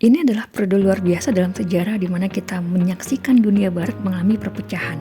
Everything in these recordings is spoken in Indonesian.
Ini adalah periode luar biasa dalam sejarah di mana kita menyaksikan dunia barat mengalami perpecahan.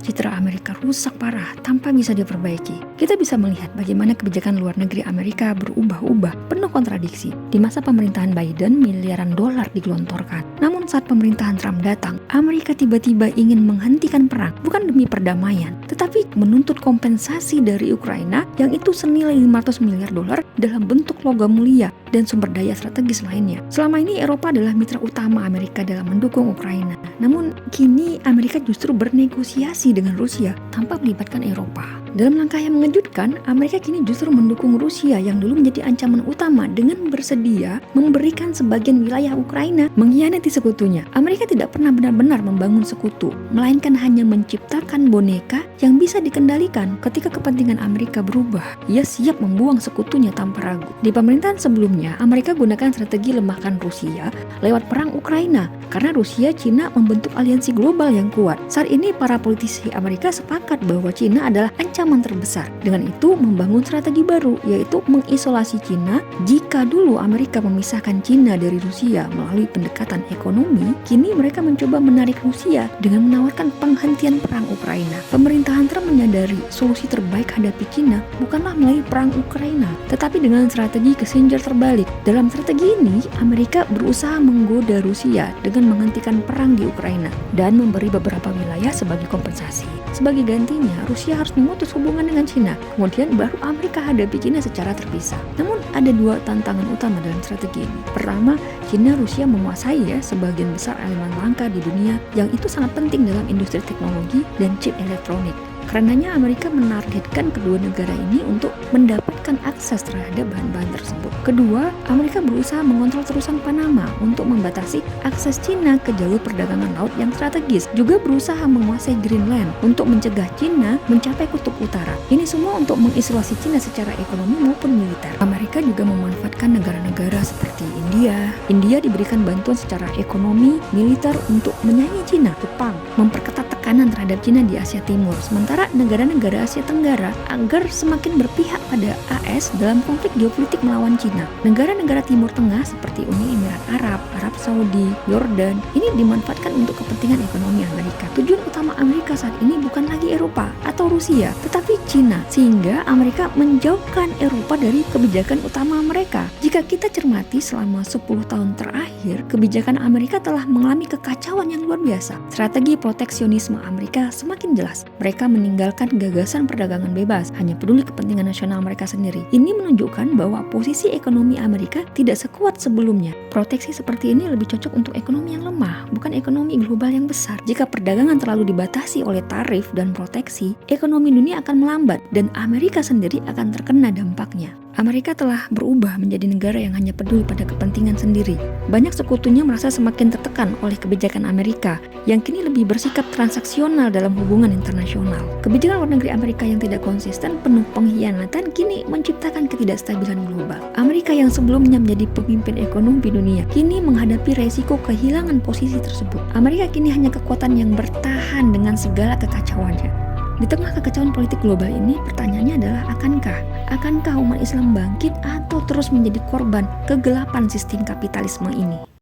Citra Amerika rusak parah tanpa bisa diperbaiki. Kita bisa melihat bagaimana kebijakan luar negeri Amerika berubah-ubah, penuh kontradiksi. Di masa pemerintahan Biden, miliaran dolar digelontorkan. Namun saat pemerintahan Trump datang, Amerika tiba-tiba ingin menghentikan perang, bukan demi perdamaian, tetapi menuntut kompensasi dari Ukraina yang itu senilai 500 miliar dolar dalam bentuk logam mulia dan sumber daya strategis lainnya. Selama ini Eropa adalah mitra utama Amerika dalam mendukung Ukraina. Namun kini Amerika justru bernegosiasi dengan Rusia tanpa melibatkan Eropa. Dalam langkah yang mengejutkan, Amerika kini justru mendukung Rusia yang dulu menjadi ancaman utama dengan bersedia memberikan sebagian wilayah Ukraina, mengkhianati sekutunya. Amerika tidak pernah benar-benar membangun sekutu, melainkan hanya menciptakan boneka yang bisa dikendalikan. Ketika kepentingan Amerika berubah, ia siap membuang sekutunya tanpa ragu. Di pemerintahan sebelumnya, Amerika gunakan strategi lemahkan Rusia lewat perang Ukraina, karena Rusia, Cina membentuk aliansi global yang kuat. Saat ini para politisi Amerika sepakat bahwa Cina adalah ancaman terbesar. Dengan itu membangun strategi baru, yaitu mengisolasi Cina. Jika dulu Amerika memisahkan Cina dari Rusia melalui pendekatan ekonomi, kini mereka mencoba menarik Rusia dengan menawarkan penghentian perang Ukraina. Pemerintahan Trump menyadari solusi terbaik hadapi Cina bukanlah melalui perang Ukraina, tetapi dengan strategi Kissinger terbalik. Dalam strategi ini, Amerika berusaha menggoda Rusia dengan menghentikan perang di Ukraina dan memberi beberapa wilayah sebagai kompensasi. Sebagai gantinya, Rusia harus memutus hubungan dengan Cina. Kemudian baru Amerika hadapi Cina secara terpisah. Namun ada dua tantangan utama dalam strategi ini. Pertama, Cina Rusia menguasai sebagian besar elemen langka di dunia yang itu sangat penting dalam industri teknologi dan chip elektronik. Karenanya Amerika menargetkan kedua negara ini untuk mendapatkan akses terhadap bahan-bahan tersebut. Kedua, Amerika berusaha mengontrol terusan Panama untuk membatasi akses Cina ke jalur perdagangan laut yang strategis. Juga berusaha menguasai Greenland untuk mencegah Cina mencapai kutub utara. Ini semua untuk mengisolasi Cina secara ekonomi maupun militer. Amerika juga memanfaatkan negara-negara seperti India. India diberikan bantuan secara ekonomi, militer untuk menyaingi Cina. Jepang memperketat tekanan terhadap Cina di Asia Timur. Sementara negara-negara Asia Tenggara agar semakin berpihak pada AS dalam konflik geopolitik melawan Cina. Negara-negara Timur Tengah seperti Uni Emirat Arab, Arab Saudi, Yordan, ini dimanfaatkan untuk kepentingan ekonomi Amerika. Tujuan utama Amerika saat ini bukan lagi Eropa atau Rusia, tetapi Cina, sehingga Amerika menjauhkan Eropa dari kebijakan utama mereka. Jika kita cermati selama 10 tahun terakhir, kebijakan Amerika telah mengalami kekacauan yang luar biasa. Strategi proteksionisme Amerika semakin jelas. Mereka meninggalkan gagasan perdagangan bebas, hanya peduli kepentingan nasional mereka sendiri. Ini menunjukkan bahwa posisi ekonomi Amerika tidak sekuat sebelumnya. Proteksi seperti ini lebih cocok untuk ekonomi yang lemah, bukan ekonomi global yang besar. Jika perdagangan terlalu dibatasi oleh tarif dan proteksi, ekonomi dunia akan melambat dan Amerika sendiri akan terkena dampaknya. Amerika telah berubah menjadi negara yang hanya peduli pada kepentingan sendiri. Banyak sekutunya merasa semakin tertekan oleh kebijakan Amerika yang kini lebih bersikap transaksional dalam hubungan internasional. Kebijakan luar negeri Amerika yang tidak konsisten, penuh pengkhianatan, kini menciptakan ketidakstabilan global. Amerika yang sebelumnya menjadi pemimpin ekonomi dunia, kini menghadapi resiko kehilangan posisi tersebut. Amerika kini hanya kekuatan yang bertahan dengan segala kekacauannya. Di tengah kekacauan politik global ini, pertanyaannya adalah akankah umat Islam bangkit atau terus menjadi korban kegelapan sistem kapitalisme ini?